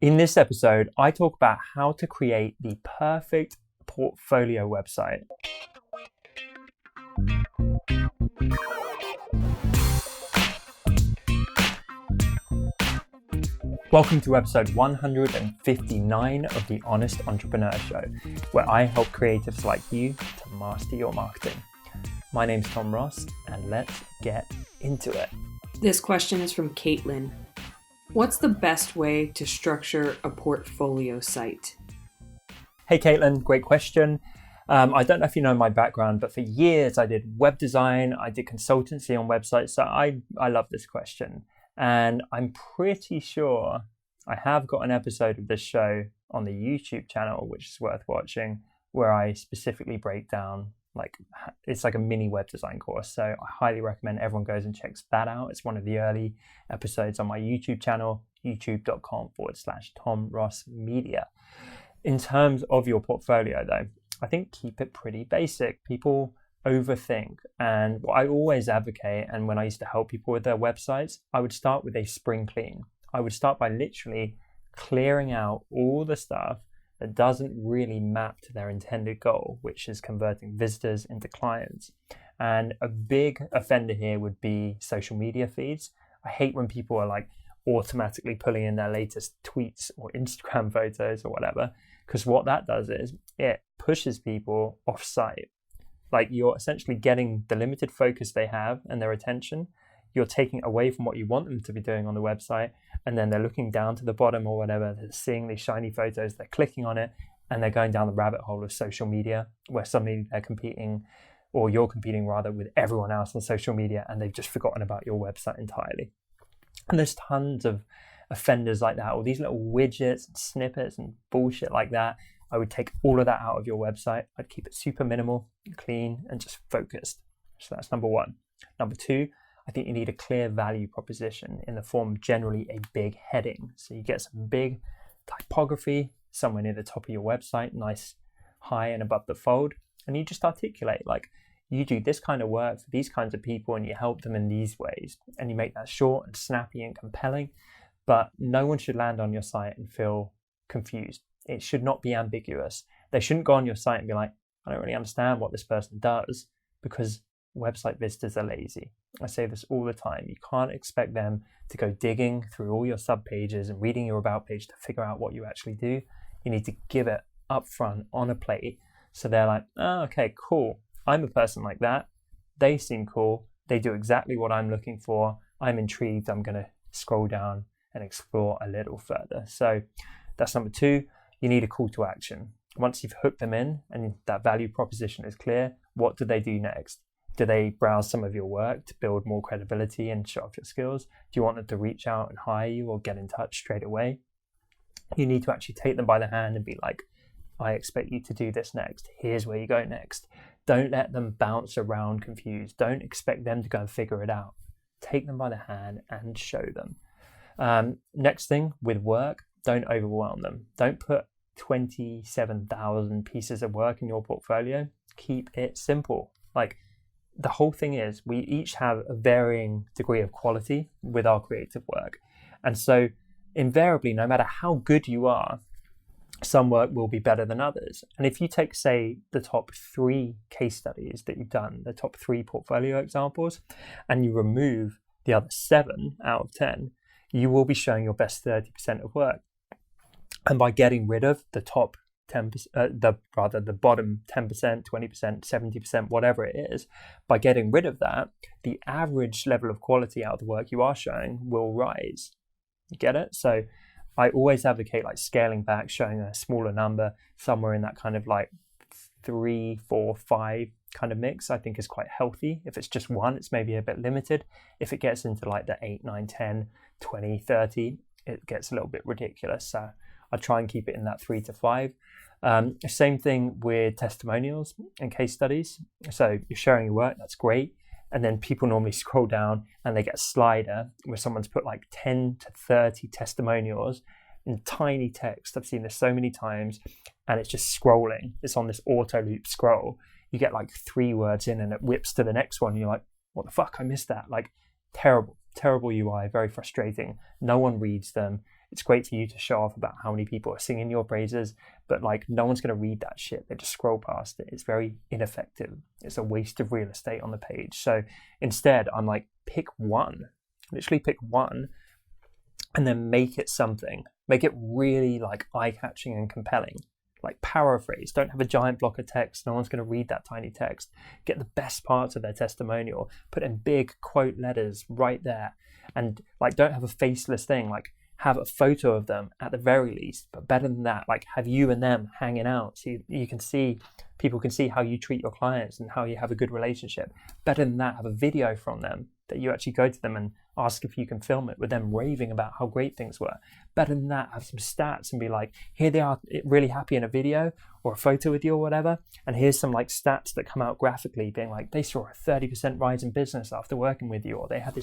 In this episode, I talk about how to create the perfect portfolio website. Welcome to episode 159 of The Honest Entrepreneur Show, where I help creatives like you to master your marketing. My name's Tom Ross, and let's get into it. This question is from Caitlin. What's the best way to structure a portfolio site? Hey Caitlin, great question. I don't know if you know my background, but for years I did web design, I did consultancy on websites, so I love this question. And I'm pretty sure I have got an episode of this show on the YouTube channel, which is worth watching, where I specifically break down, it's like a mini web design course. So I highly recommend everyone goes and checks that out. It's one of the early episodes on my YouTube channel, youtube.com/Tom Ross Media. In terms of your portfolio though, I think keep it pretty basic. People overthink, and what I always advocate, and when I used to help people with their websites, I would start with a spring clean. I would start by literally clearing out all the stuff that doesn't really map to their intended goal, which is converting visitors into clients. And a big offender here would be social media feeds. I hate when people are automatically pulling in their latest tweets or Instagram photos or whatever, because what that does is it pushes people off site. You're essentially getting the limited focus they have and their attention. You're taking away from what you want them to be doing on the website, and then they're looking down to the bottom or whatever, they're seeing these shiny photos, they're clicking on it, and they're going down the rabbit hole of social media, where suddenly they're competing, or you're competing rather, with everyone else on social media, and they've just forgotten about your website entirely. And there's tons of offenders like that, or these little widgets and snippets and bullshit like that. I would take all of that out of your website. I'd keep it super minimal, clean, and just focused. So that's number one. Number two, I think you need a clear value proposition in the form of generally a big heading. So you get some big typography somewhere near the top of your website, nice high and above the fold. And you just articulate, you do this kind of work for these kinds of people and you help them in these ways. And you make that short and snappy and compelling. But no one should land on your site and feel confused. It should not be ambiguous. They shouldn't go on your site and be like, I don't really understand what this person does, because website visitors are lazy. I say this all the time. You can't expect them to go digging through all your sub pages and reading your about page to figure out what you actually do. You need to give it up front on a plate. So they're like, oh, okay, cool. I'm a person like that. They seem cool. They do exactly what I'm looking for. I'm intrigued. I'm going to scroll down and explore a little further. So that's number two. You need a call to action. Once you've hooked them in and that value proposition is clear, what do they do next? Do they browse some of your work to build more credibility and show off your skills? Do you want them to reach out and hire you or get in touch straight away? You need to actually take them by the hand and be like, I expect you to do this next. Here's where you go next. Don't let them bounce around confused. Don't expect them to go and figure it out. Take them by the hand and show them. Next thing, with work, don't overwhelm them. Don't put 27,000 pieces of work in your portfolio. Keep it simple. The whole thing is, we each have a varying degree of quality with our creative work. And so invariably, no matter how good you are, some work will be better than others. And if you take, say, the top 3 case studies that you've done, the top 3 portfolio examples, and you remove the other 7 out of 10, you will be showing your best 30% of work. And by getting rid of the top 10%, the bottom 10%, 20%, 70%, whatever it is, by getting rid of that, the average level of quality out of the work you are showing will rise. You get it? So I always advocate scaling back, showing a smaller number, somewhere in that kind of 3, 4, 5 kind of mix, I think is quite healthy. If it's just one, it's maybe a bit limited. If it gets into the 8, 9, 10, 20, 30, it gets a little bit ridiculous. So I try and keep it in that 3 to 5. Same thing with testimonials and case studies. So you're sharing your work, that's great. And then people normally scroll down and they get a slider where someone's put 10 to 30 testimonials in tiny text. I've seen this so many times, and it's just scrolling. It's on this auto loop scroll. You get 3 words in and it whips to the next one. And you're like, what the fuck? I missed that. Terrible UI, very frustrating. No one reads them. It's great for you to show off about how many people are singing your praises, but like no one's going to read that shit. They just scroll past it. It's very ineffective. It's a waste of real estate on the page. So instead, I'm like, pick one, literally pick one, and then make it something. Make it really like eye-catching and compelling. Like paraphrase. Don't have a giant block of text. No one's going to read that tiny text. Get the best parts of their testimonial. Put in big quote letters right there. And like, don't have a faceless thing. Like, have a photo of them at the very least. But better than that, like have you and them hanging out. So you can see, people can see how you treat your clients and how you have a good relationship. Better than that, have a video from them that you actually go to them and ask if you can film it with them raving about how great things were. Better than that, have some stats and be like, here they are really happy in a video or a photo with you or whatever. And here's some like stats that come out graphically being like, they saw a 30% rise in business after working with you, or they had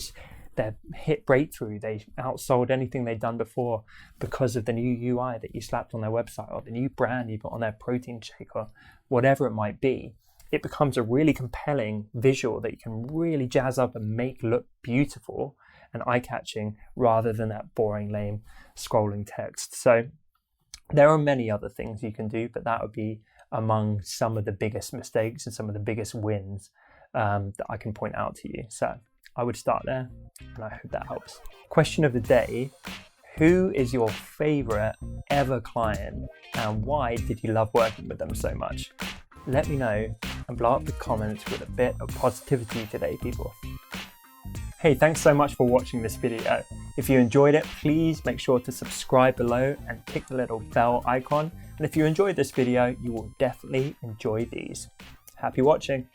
their hit breakthrough. They outsold anything they'd done before because of the new UI that you slapped on their website, or the new brand you put on their protein shake, or whatever it might be. It becomes a really compelling visual that you can really jazz up and make look beautiful and eye-catching rather than that boring, lame, scrolling text. So there are many other things you can do, but that would be among some of the biggest mistakes and some of the biggest wins that I can point out to you. So I would start there, and I hope that helps. Question of the day: who is your favorite ever client, and why did you love working with them so much? Let me know and blow up the comments with a bit of positivity today, people. Hey, thanks so much for watching this video. If you enjoyed it, please make sure to subscribe below and click the little bell icon. And if you enjoyed this video, you will definitely enjoy these. Happy watching.